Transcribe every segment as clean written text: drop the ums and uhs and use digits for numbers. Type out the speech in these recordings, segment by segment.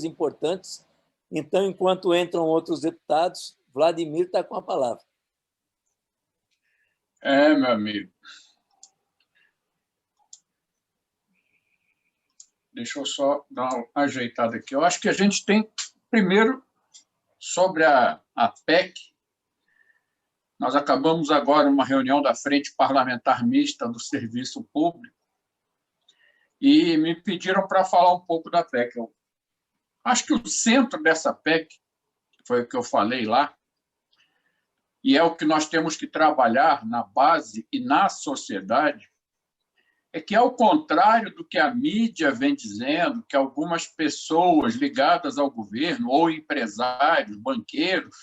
importantes. Então, enquanto entram outros deputados, Vladimir está com a palavra. Meu amigo. Deixa eu só dar uma ajeitada aqui. Eu acho que a gente tem, primeiro, sobre a PEC, nós acabamos agora uma reunião da Frente Parlamentar Mista do Serviço Público e me pediram para falar um pouco da PEC. Eu acho que o centro dessa PEC, foi o que eu falei lá, e é o que nós temos que trabalhar na base e na sociedade, é que, ao contrário do que a mídia vem dizendo, que algumas pessoas ligadas ao governo, ou empresários, banqueiros,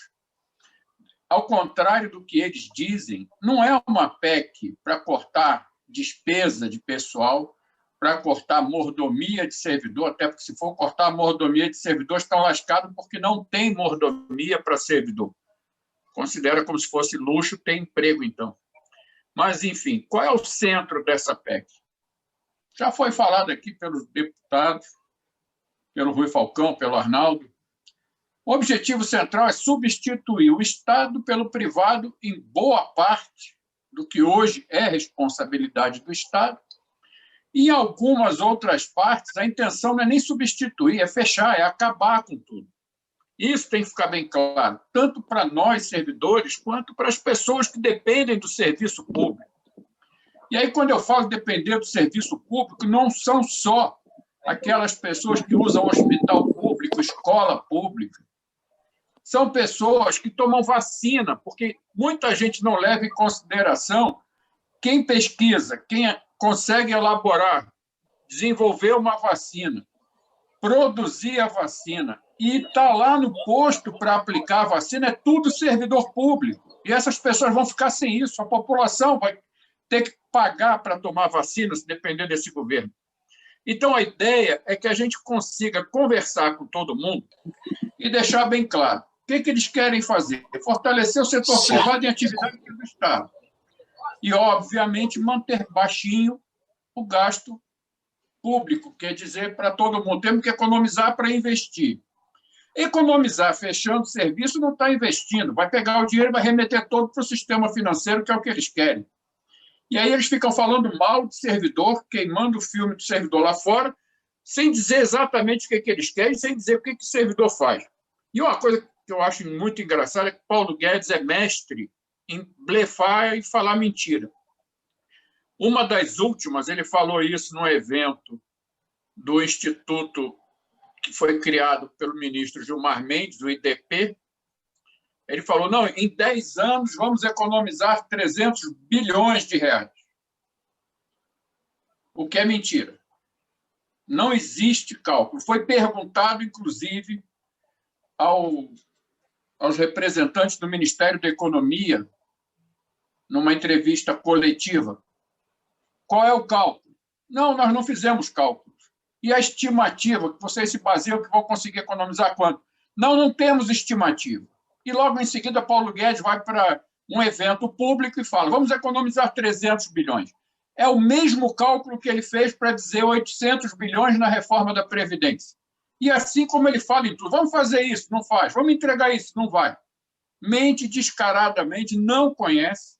ao contrário do que eles dizem, não é uma PEC para cortar despesa de pessoal, para cortar mordomia de servidor, até porque, se for cortar mordomia de servidor, estão lascados porque não tem mordomia para servidor. Considera como se fosse luxo ter emprego, então. Mas, enfim, qual é o centro dessa PEC? Já foi falado aqui pelos deputados, pelo Rui Falcão, pelo Arnaldo. O objetivo central é substituir o Estado pelo privado em boa parte do que hoje é responsabilidade do Estado. E, em algumas outras partes, a intenção não é nem substituir, é fechar, é acabar com tudo. Isso tem que ficar bem claro, tanto para nós, servidores, quanto para as pessoas que dependem do serviço público. E aí, quando eu falo depender do serviço público, não são só aquelas pessoas que usam hospital público, escola pública. São pessoas que tomam vacina, porque muita gente não leva em consideração quem pesquisa, quem consegue elaborar, desenvolver uma vacina, produzir a vacina e está lá no posto para aplicar a vacina, é tudo servidor público. E essas pessoas vão ficar sem isso. A população vai ter que pagar para tomar vacina, se depender desse governo. Então, a ideia é que a gente consiga conversar com todo mundo e deixar bem claro o que eles querem fazer. Fortalecer o setor privado em atividade do Estado. E, obviamente, manter baixinho o gasto público, quer dizer, para todo mundo. Temos que economizar para investir. Economizar fechando o serviço não está investindo. Vai pegar o dinheiro e vai remeter todo para o sistema financeiro, que é o que eles querem. E aí eles ficam falando mal de servidor, queimando o filme do servidor lá fora, sem dizer exatamente o que eles querem, sem dizer o que o servidor faz. E uma coisa que eu acho muito engraçada é que Paulo Guedes é mestre em blefar e falar mentira. Uma das últimas, ele falou isso num evento do Instituto que foi criado pelo ministro Gilmar Mendes, o IDP. Ele falou, não, em 10 anos vamos economizar 300 bilhões de reais. O que é mentira. Não existe cálculo. Foi perguntado, inclusive, aos representantes do Ministério da Economia, numa entrevista coletiva, qual é o cálculo? Não, nós não fizemos cálculos. E a estimativa, que vocês se baseiam que vão conseguir economizar quanto? Não, não temos estimativa. E logo em seguida, Paulo Guedes vai para um evento público e fala, vamos economizar 300 bilhões. É o mesmo cálculo que ele fez para dizer 800 bilhões na reforma da Previdência. E assim como ele fala em tudo, vamos fazer isso, não faz, vamos entregar isso, não vai. Mente descaradamente, não conhece,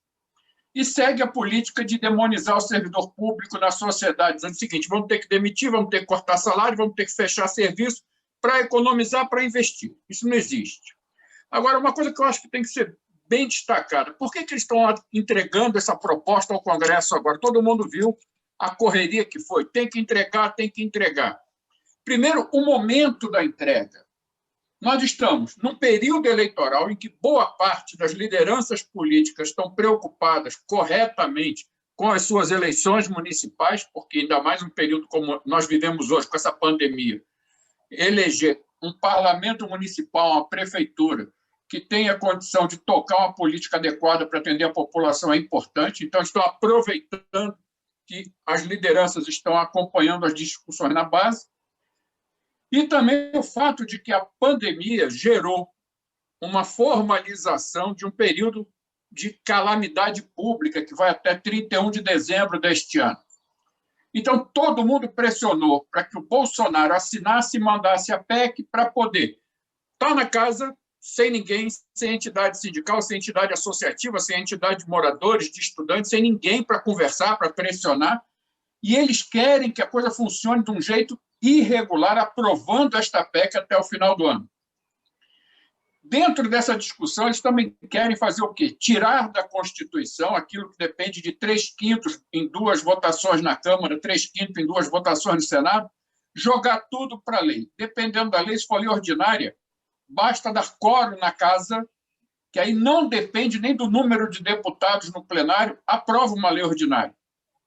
e segue a política de demonizar o servidor público na sociedade, dizendo o seguinte, vamos ter que demitir, vamos ter que cortar salário, vamos ter que fechar serviço para economizar, para investir. Isso não existe. Agora, uma coisa que eu acho que tem que ser bem destacada, por que eles estão entregando essa proposta ao Congresso agora? Todo mundo viu a correria que foi, tem que entregar, tem que entregar. Primeiro, o momento da entrega. Nós estamos num período eleitoral em que boa parte das lideranças políticas estão preocupadas corretamente com as suas eleições municipais, porque ainda mais um período como nós vivemos hoje, com essa pandemia, eleger um parlamento municipal, uma prefeitura, que tenha condição de tocar uma política adequada para atender a população é importante. Então, estão aproveitando que as lideranças estão acompanhando as discussões na base. E também o fato de que a pandemia gerou uma formalização de um período de calamidade pública que vai até 31 de dezembro deste ano. Então, todo mundo pressionou para que o Bolsonaro assinasse e mandasse a PEC para poder estar na casa sem ninguém, sem entidade sindical, sem entidade associativa, sem entidade de moradores, de estudantes, sem ninguém para conversar, para pressionar. E eles querem que a coisa funcione de um jeito irregular, aprovando esta PEC até o final do ano. Dentro dessa discussão, eles também querem fazer o quê? Tirar da Constituição aquilo que depende de 3/5 em 2 votações na Câmara, 3/5 em 2 votações no Senado, jogar tudo para a lei. Dependendo da lei, se for lei ordinária, basta dar quórum na casa, que aí não depende nem do número de deputados no plenário, aprova uma lei ordinária.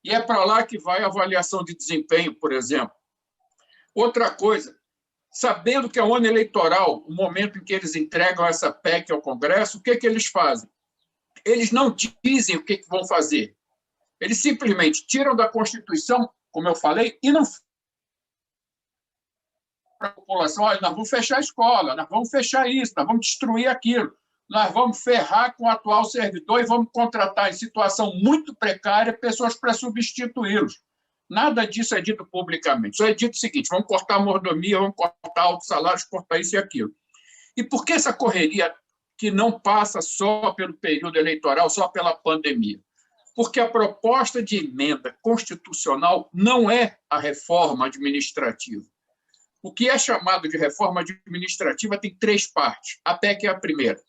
E é para lá que vai a avaliação de desempenho, por exemplo. Outra coisa, sabendo que é o ano eleitoral, o momento em que eles entregam essa PEC ao Congresso, o que eles fazem? Eles não dizem o que vão fazer. Eles simplesmente tiram da Constituição, como eu falei, e não para a população, olha, nós vamos fechar a escola, nós vamos fechar isso, nós vamos destruir aquilo, nós vamos ferrar com o atual servidor e vamos contratar, em situação muito precária, pessoas para substituí-los. Nada disso é dito publicamente. Só é dito o seguinte, vamos cortar a mordomia, vamos cortar altos salários, cortar isso e aquilo. E por que essa correria que não passa só pelo período eleitoral, só pela pandemia? Porque a proposta de emenda constitucional não é a reforma administrativa. O que é chamado de reforma administrativa tem 3 partes. A PEC é a primeira.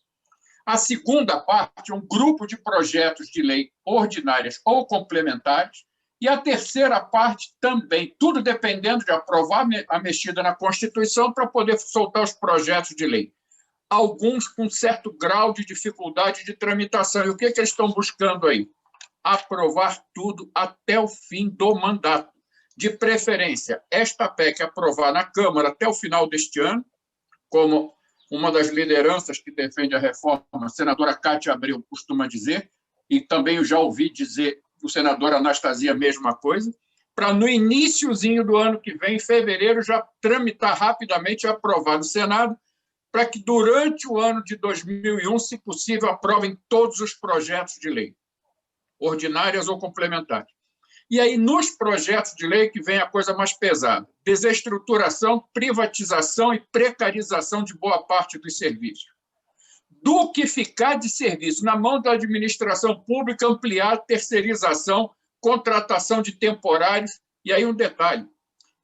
A segunda parte é um grupo de projetos de lei ordinárias ou complementares. E a terceira parte também, tudo dependendo de aprovar a mexida na Constituição para poder soltar os projetos de lei. Alguns com certo grau de dificuldade de tramitação. E o que eles estão buscando aí? Aprovar tudo até o fim do mandato. De preferência, esta PEC aprovar na Câmara até o final deste ano, como uma das lideranças que defende a reforma, a senadora Cátia Abreu, costuma dizer, e também eu já ouvi dizer o senador Anastasia a mesma coisa, para no iniciozinho do ano que vem, em fevereiro, já tramitar rapidamente e aprovar no Senado, para que durante o ano de 2001, se possível, aprovem todos os projetos de lei, ordinárias ou complementares. E aí, nos projetos de lei, que vem a coisa mais pesada, desestruturação, privatização e precarização de boa parte dos serviços. Do que ficar de serviço na mão da administração pública, ampliar a terceirização, contratação de temporários. E aí um detalhe,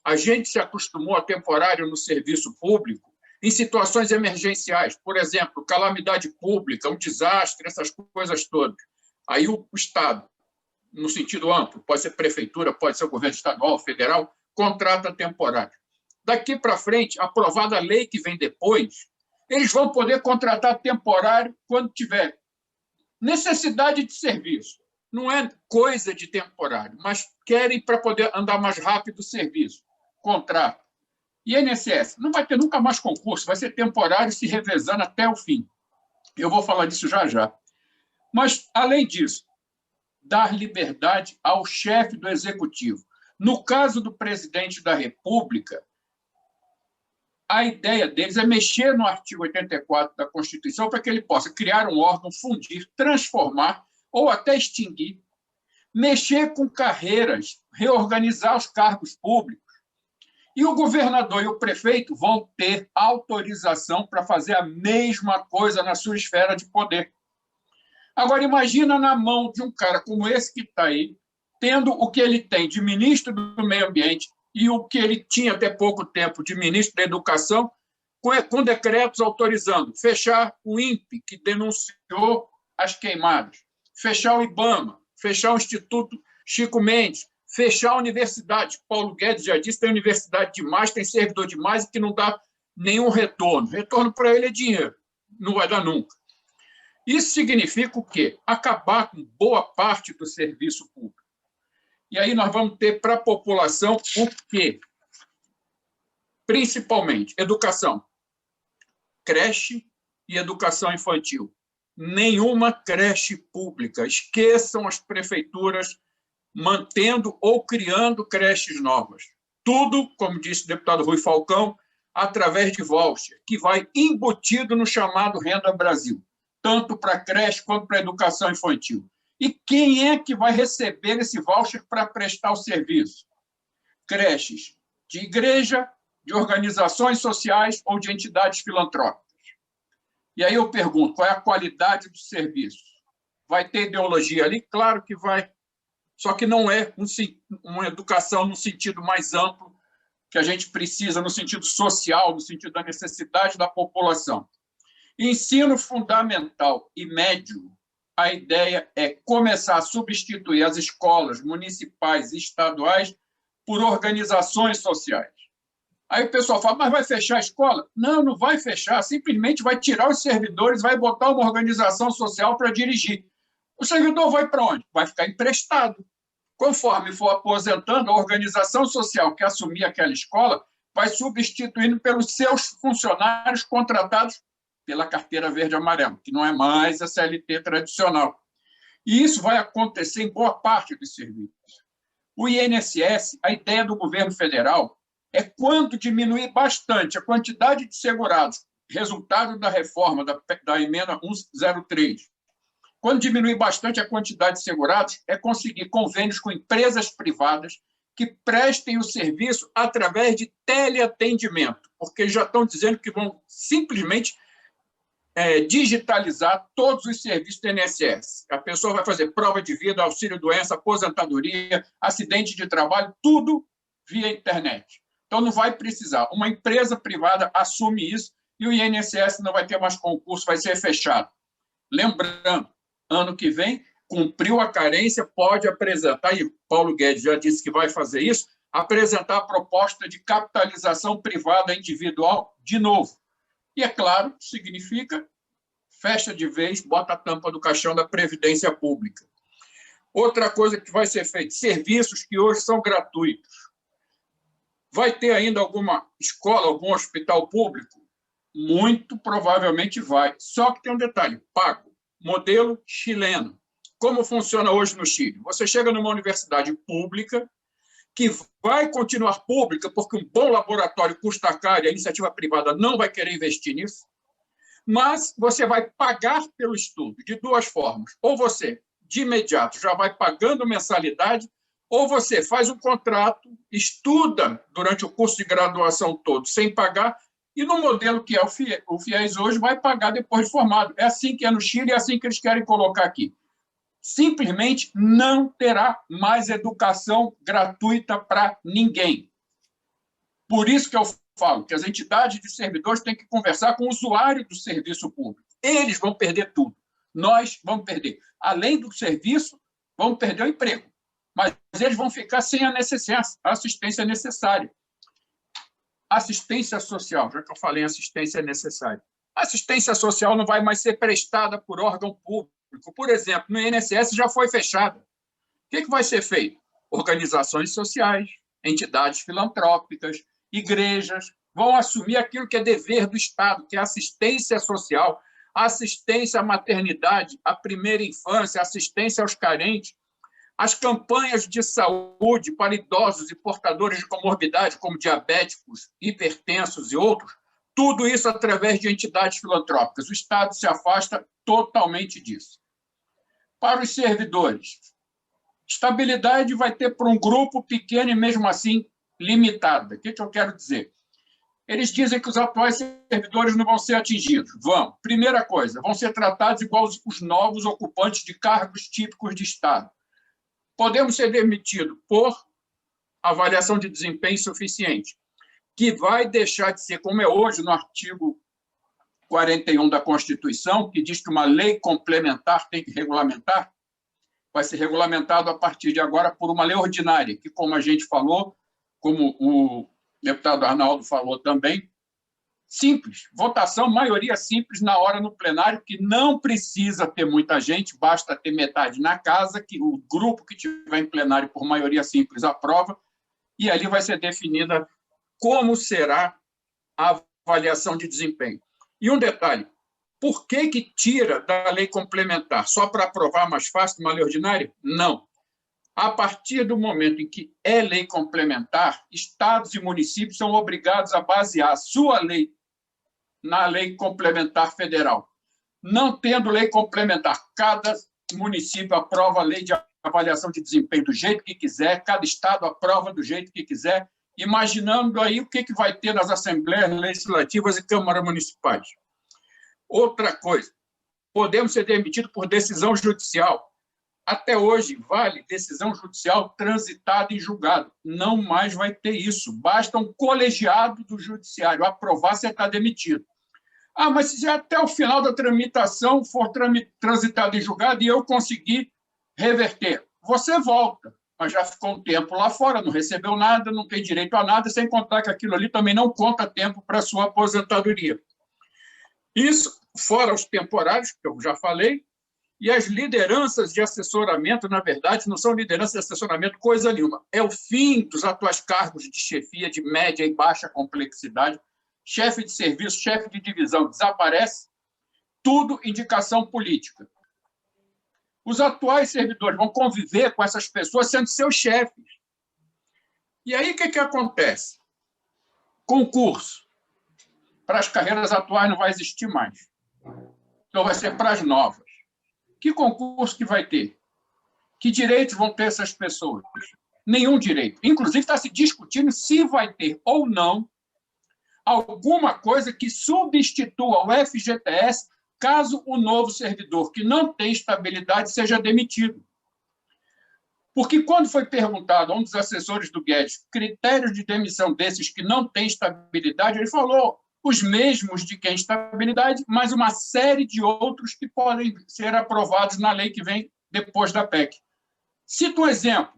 a gente se acostumou a temporário no serviço público em situações emergenciais, por exemplo, calamidade pública, um desastre, essas coisas todas. Aí o Estado, no sentido amplo, pode ser prefeitura, pode ser o governo estadual, federal, contrata temporário. Daqui para frente, aprovada a lei que vem depois, eles vão poder contratar temporário quando tiver necessidade de serviço. Não é coisa de temporário, mas querem para poder andar mais rápido o serviço. Contrato. E INSS? Não vai ter nunca mais concurso, vai ser temporário se revezando até o fim. Eu vou falar disso já já. Mas, além disso, dar liberdade ao chefe do Executivo. No caso do presidente da República, a ideia deles é mexer no artigo 84 da Constituição para que ele possa criar um órgão, fundir, transformar ou até extinguir, mexer com carreiras, reorganizar os cargos públicos. E o governador e o prefeito vão ter autorização para fazer a mesma coisa na sua esfera de poder. Agora, imagina na mão de um cara como esse que está aí, tendo o que ele tem de ministro do Meio Ambiente e o que ele tinha até pouco tempo de ministro da Educação, com decretos autorizando fechar o INPE, que denunciou as queimadas, fechar o IBAMA, fechar o Instituto Chico Mendes, fechar a universidade. Paulo Guedes já disse que tem universidade demais, tem servidor demais e que não dá nenhum retorno. Retorno para ele é dinheiro, não vai dar nunca. Isso significa o quê? Acabar com boa parte do serviço público. E aí nós vamos ter para a população o quê? Principalmente educação, creche e educação infantil. Nenhuma creche pública. Esqueçam as prefeituras mantendo ou criando creches novas. Tudo, como disse o deputado Rui Falcão, através de voucher, que vai embutido no chamado Renda Brasil, tanto para a creche quanto para a educação infantil. E quem é que vai receber esse voucher para prestar o serviço? creches de igreja, de organizações sociais ou de entidades filantrópicas. E aí eu pergunto, qual é a qualidade do serviço? Vai ter ideologia ali? Claro que vai. Só que não é uma educação no sentido mais amplo que a gente precisa, no sentido social, no sentido da necessidade da população. Ensino fundamental e médio, a ideia é começar a substituir as escolas municipais e estaduais por organizações sociais. Aí o pessoal fala, mas vai fechar a escola? Não, não vai fechar, simplesmente vai tirar os servidores, vai botar uma organização social para dirigir. O servidor vai para onde? Vai ficar emprestado. Conforme for aposentando, a organização social que assumir aquela escola vai substituindo pelos seus funcionários contratados pela carteira verde e amarela, que não é mais a CLT tradicional. E isso vai acontecer em boa parte dos serviços. O INSS, a ideia do governo federal é, quando diminuir bastante a quantidade de segurados, resultado da reforma da emenda 103, quando diminuir bastante a quantidade de segurados, é conseguir convênios com empresas privadas que prestem o serviço através de teleatendimento, porque já estão dizendo que vão simplesmente digitalizar todos os serviços do INSS. A pessoa vai fazer prova de vida, auxílio-doença, aposentadoria, acidente de trabalho, tudo via internet. Então, não vai precisar. Uma empresa privada assume isso e o INSS não vai ter mais concurso, vai ser fechado. Lembrando, ano que vem, cumpriu a carência, pode apresentar, e Paulo Guedes já disse que vai fazer isso, apresentar a proposta de capitalização privada individual de novo. E, é claro, significa fecha de vez, bota a tampa do caixão da Previdência Pública. Outra coisa que vai ser feita, serviços que hoje são gratuitos. Vai ter ainda alguma escola, algum hospital público? Muito provavelmente vai. Só que tem um detalhe, pago. Modelo chileno. Como funciona hoje no Chile? Você chega numa universidade pública, que vai continuar pública, porque um bom laboratório custa caro e a iniciativa privada não vai querer investir nisso, mas você vai pagar pelo estudo de duas formas. Ou você, de imediato, já vai pagando mensalidade, ou você faz um contrato, estuda durante o curso de graduação todo sem pagar, e no modelo que é o FIES hoje, vai pagar depois de formado. É assim que é no Chile, é assim que eles querem colocar aqui. Simplesmente não terá mais educação gratuita para ninguém. Por isso que eu falo que as entidades de servidores têm que conversar com o usuário do serviço público. Eles vão perder tudo. Nós vamos perder. Além do serviço, vamos perder o emprego. Mas eles vão ficar sem a assistência necessária. Assistência social, já que eu falei em assistência necessária. A assistência social não vai mais ser prestada por órgão público. Por exemplo, no INSS já foi fechada. O que vai ser feito? Organizações sociais, entidades filantrópicas, igrejas, vão assumir aquilo que é dever do Estado, que é assistência social, assistência à maternidade, à primeira infância, assistência aos carentes, as campanhas de saúde para idosos e portadores de comorbidade, como diabéticos, hipertensos e outros, tudo isso através de entidades filantrópicas. O Estado se afasta totalmente disso. Para os servidores, estabilidade vai ter para um grupo pequeno e, mesmo assim, limitada. O que eu quero dizer? Eles dizem que os atuais servidores não vão ser atingidos. Vão. Primeira coisa, vão ser tratados igual os novos ocupantes de cargos típicos de Estado. Podemos ser demitidos por avaliação de desempenho insuficiente, que vai deixar de ser, como é hoje no artigo 41 da Constituição, que diz que uma lei complementar tem que regulamentar, vai ser regulamentado a partir de agora por uma lei ordinária, que, como a gente falou, como o deputado Arnaldo falou também, simples, votação, maioria simples na hora no plenário, que não precisa ter muita gente, basta ter metade na casa, que o grupo que tiver em plenário por maioria simples aprova, e ali vai ser definida como será a avaliação de desempenho. E um detalhe, por que tira da lei complementar? Só para aprovar mais fácil uma lei ordinária? Não. A partir do momento em que é lei complementar, estados e municípios são obrigados a basear a sua lei na lei complementar federal. Não tendo lei complementar, cada município aprova a lei de avaliação de desempenho do jeito que quiser, cada estado aprova do jeito que quiser, imaginando aí o que vai ter nas assembleias legislativas e câmaras municipais. Outra coisa, podemos ser demitidos por decisão judicial. Até hoje, vale decisão judicial transitada em julgado. Não mais vai ter isso. Basta um colegiado do judiciário aprovar, você está demitido. Ah, mas se até o final da tramitação for transitado em julgado e eu conseguir reverter, você volta. Mas já ficou um tempo lá fora, não recebeu nada, não tem direito a nada, sem contar que aquilo ali também não conta tempo para a sua aposentadoria. Isso, fora os temporários, que eu já falei, e as lideranças de assessoramento, na verdade, não são lideranças de assessoramento coisa nenhuma. É o fim dos atuais cargos de chefia de média e baixa complexidade. Chefe de serviço, chefe de divisão, desaparece, tudo indicação política. Os atuais servidores vão conviver com essas pessoas sendo seus chefes. E aí, o que acontece? Concurso. Para as carreiras atuais não vai existir mais. Então, vai ser para as novas. Que concurso que vai ter? Que direitos vão ter essas pessoas? Nenhum direito. Inclusive, está se discutindo se vai ter ou não alguma coisa que substitua o FGTS caso o novo servidor que não tem estabilidade seja demitido. Porque quando foi perguntado a um dos assessores do Guedes critérios de demissão desses que não têm estabilidade, ele falou os mesmos de quem tem estabilidade, mas uma série de outros que podem ser aprovados na lei que vem depois da PEC. Cito um exemplo.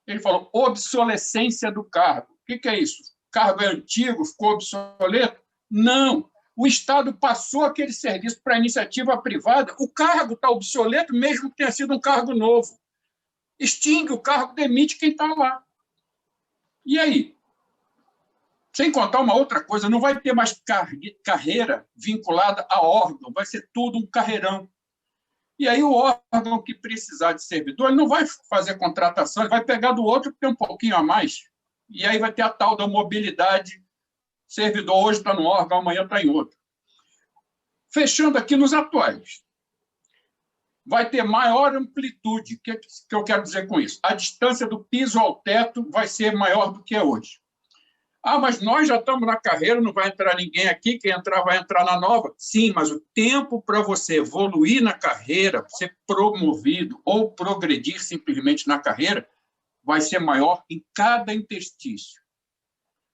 Ele falou obsolescência do cargo. O que é isso? O cargo é antigo, ficou obsoleto? Não. O Estado passou aquele serviço para a iniciativa privada. O cargo está obsoleto, mesmo que tenha sido um cargo novo. Extingue o cargo, demite quem está lá. E aí? Sem contar uma outra coisa, não vai ter mais carreira vinculada a órgão, vai ser tudo um carreirão. E aí o órgão que precisar de servidor, ele não vai fazer contratação, ele vai pegar do outro que tem um pouquinho a mais. E aí vai ter a tal da mobilidade. Servidor hoje está no órgão, amanhã está em outro. Fechando aqui nos atuais. Vai ter maior amplitude. O que eu quero dizer com isso? A distância do piso ao teto vai ser maior do que é hoje. Ah, mas nós já estamos na carreira, não vai entrar ninguém aqui, quem entrar vai entrar na nova. Sim, mas o tempo para você evoluir na carreira, ser promovido ou progredir simplesmente na carreira, vai ser maior em cada interstício.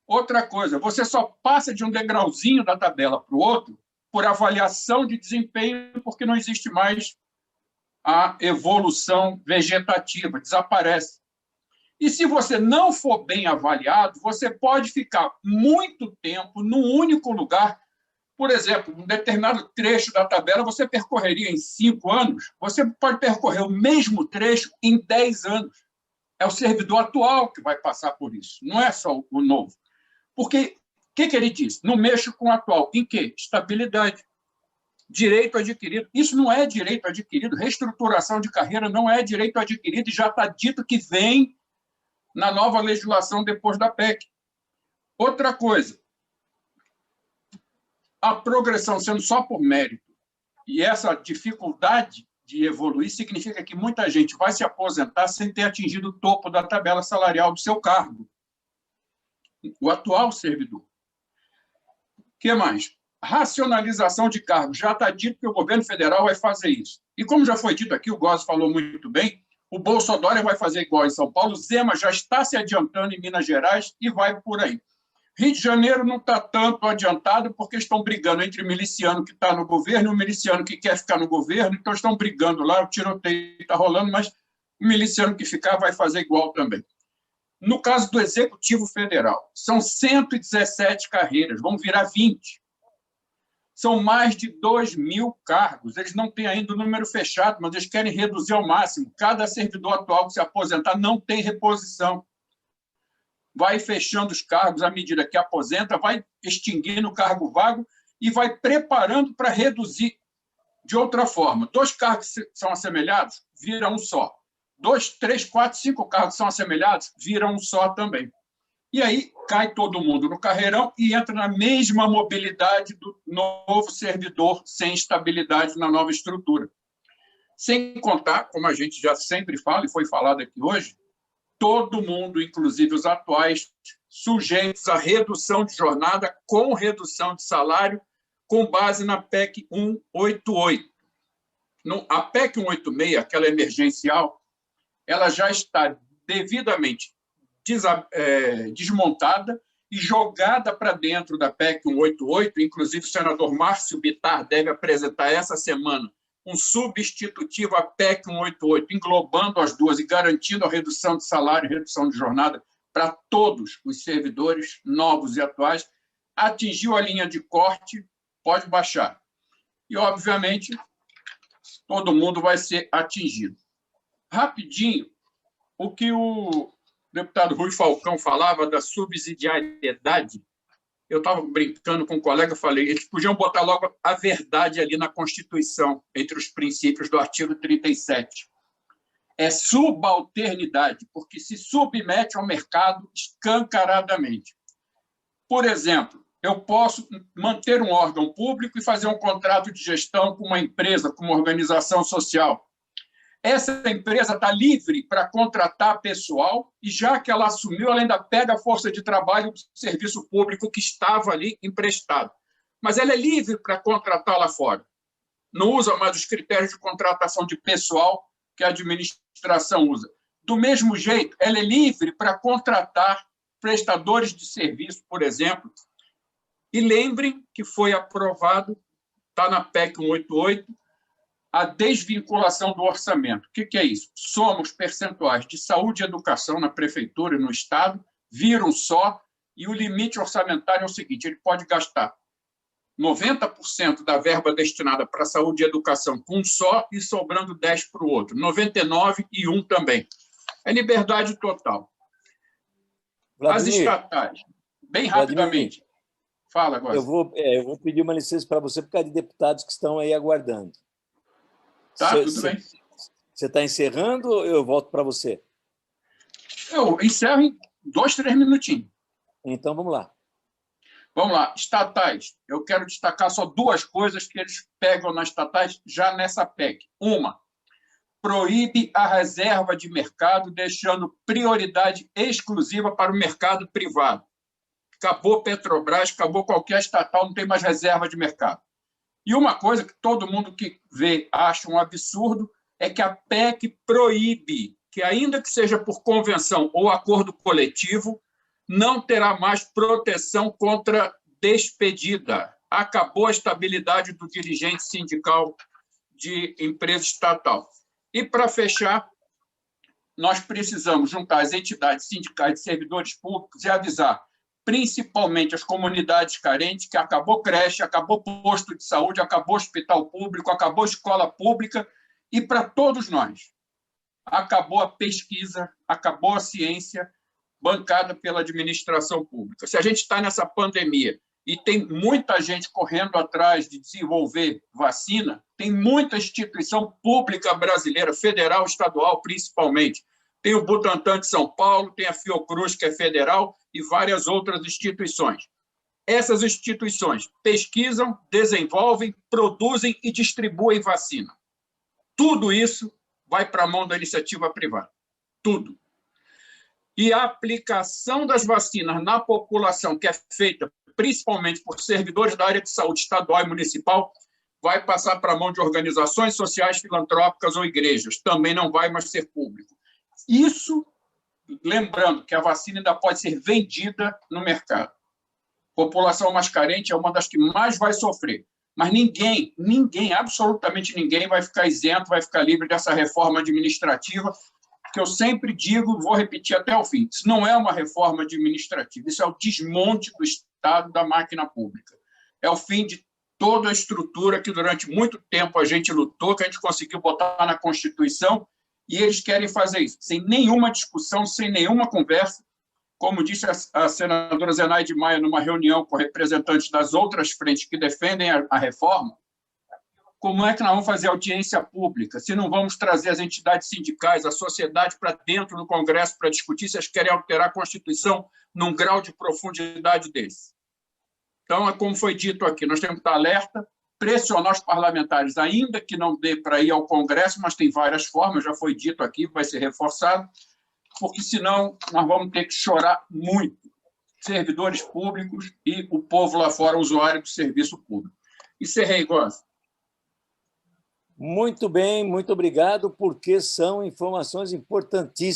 Outra coisa, você só passa de um degrauzinho da tabela para o outro por avaliação de desempenho, porque não existe mais a evolução vegetativa, desaparece. E se você não for bem avaliado, você pode ficar muito tempo num único lugar. Por exemplo, um determinado trecho da tabela você percorreria em 5 anos, você pode percorrer o mesmo trecho em 10 anos. É o servidor atual que vai passar por isso, não é só o novo. Porque, o que ele diz? Não mexo com o atual. Em quê? Estabilidade. Direito adquirido. Isso não é direito adquirido. Reestruturação de carreira não é direito adquirido e já está dito que vem na nova legislação depois da PEC. Outra coisa, a progressão sendo só por mérito e essa dificuldade de evoluir significa que muita gente vai se aposentar sem ter atingido o topo da tabela salarial do seu cargo. O atual servidor. O que mais? Racionalização de cargos. Já está dito que o governo federal vai fazer isso. E como já foi dito aqui, o Góes falou muito bem, o Bolsonaro vai fazer igual em São Paulo, Zema já está se adiantando em Minas Gerais e vai por aí. Rio de Janeiro não está tanto adiantado porque estão brigando entre o miliciano que está no governo e o miliciano que quer ficar no governo, então estão brigando lá, o tiroteio está rolando, mas o miliciano que ficar vai fazer igual também. No caso do Executivo Federal, são 117 carreiras, vão virar 20. São mais de 2.000 cargos. Eles não têm ainda o número fechado, mas eles querem reduzir ao máximo. Cada servidor atual que se aposentar não tem reposição. Vai fechando os cargos à medida que aposenta, vai extinguindo o cargo vago e vai preparando para reduzir de outra forma. 2 cargos são assemelhados, vira um só. 2, 3, 4, 5 cargos são assemelhados, viram um só também. E aí cai todo mundo no carreirão e entra na mesma mobilidade do novo servidor sem estabilidade na nova estrutura. Sem contar, como a gente já sempre fala e foi falado aqui hoje, todo mundo, inclusive os atuais, sujeitos à redução de jornada com redução de salário, com base na PEC 188. A PEC 186, aquela emergencial, ela já está devidamente desmontada e jogada para dentro da PEC 188. Inclusive, o senador Márcio Bittar deve apresentar essa semana um substitutivo à PEC 188, englobando as duas e garantindo a redução de salário e redução de jornada para todos os servidores novos e atuais. Atingiu a linha de corte, pode baixar. E, obviamente, todo mundo vai ser atingido. Rapidinho, o que o deputado Rui Falcão falava da subsidiariedade, eu estava brincando com um colega, falei, eles podiam botar logo a verdade ali na Constituição, entre os princípios do artigo 37. É subalternidade, porque se submete ao mercado escancaradamente. Por exemplo, eu posso manter um órgão público e fazer um contrato de gestão com uma empresa, com uma organização social. Essa empresa está livre para contratar pessoal e, já que ela assumiu, ela ainda pega a força de trabalho do serviço público que estava ali emprestado. Mas ela é livre para contratar lá fora. Não usa mais os critérios de contratação de pessoal que a administração usa. Do mesmo jeito, ela é livre para contratar prestadores de serviço, por exemplo. E lembrem que foi aprovado, está na PEC 188, a desvinculação do orçamento. O que é isso? Soma os percentuais de saúde e educação na prefeitura e no Estado, viram só, e o limite orçamentário é o seguinte, ele pode gastar 90% da verba destinada para saúde e educação com um só e sobrando 10% para o outro, 99% e 1% também. É liberdade total. Vladimir, as estatais, bem rapidamente. Vladimir, fala agora. Eu vou pedir uma licença para você por causa de deputados que estão aí aguardando. Tá, tudo bem. Você está encerrando ou eu volto para você? Eu encerro em 2, 3 minutinhos. Então, vamos lá. Vamos lá. Estatais. Eu quero destacar só 2 coisas que eles pegam nas estatais já nessa PEC. Uma, proíbe a reserva de mercado, deixando prioridade exclusiva para o mercado privado. Acabou Petrobras, acabou qualquer estatal, não tem mais reserva de mercado. E uma coisa que todo mundo que vê acha um absurdo é que a PEC proíbe que, ainda que seja por convenção ou acordo coletivo, não terá mais proteção contra despedida. Acabou a estabilidade do dirigente sindical de empresa estatal. E, para fechar, nós precisamos juntar as entidades sindicais de servidores públicos e avisar principalmente as comunidades carentes, que acabou creche, acabou posto de saúde, acabou hospital público, acabou escola pública, e para todos nós. Acabou a pesquisa, acabou a ciência bancada pela administração pública. Se a gente está nessa pandemia e tem muita gente correndo atrás de desenvolver vacina, tem muita instituição pública brasileira, federal, estadual, principalmente. Tem o Butantan de São Paulo, tem a Fiocruz, que é federal, e várias outras instituições. Essas instituições pesquisam, desenvolvem, produzem e distribuem vacina. Tudo isso vai para a mão da iniciativa privada. Tudo. E a aplicação das vacinas na população, que é feita principalmente por servidores da área de saúde estadual e municipal, vai passar para a mão de organizações sociais, filantrópicas ou igrejas. Também não vai mais ser público. Isso, lembrando que a vacina ainda pode ser vendida no mercado. A população mais carente é uma das que mais vai sofrer. Mas ninguém, absolutamente ninguém vai ficar isento, vai ficar livre dessa reforma administrativa, que eu sempre digo, vou repetir até o fim, isso não é uma reforma administrativa, isso é o desmonte do Estado, da máquina pública. É o fim de toda a estrutura que durante muito tempo a gente lutou, que a gente conseguiu botar na Constituição, e eles querem fazer isso, sem nenhuma discussão, sem nenhuma conversa. Como disse a senadora Zenaide Maia numa reunião com representantes das outras frentes que defendem a reforma, como é que nós vamos fazer audiência pública, se não vamos trazer as entidades sindicais, a sociedade para dentro do Congresso para discutir se eles querem alterar a Constituição num grau de profundidade desse? Então, é como foi dito aqui, nós temos que estar alerta, pressionar os parlamentares, ainda que não dê para ir ao Congresso, mas tem várias formas, já foi dito aqui, vai ser reforçado, porque senão nós vamos ter que chorar muito, servidores públicos e o povo lá fora, usuário do serviço público. Encerrei, Gonçalo. Muito bem, muito obrigado, porque são informações importantíssimas.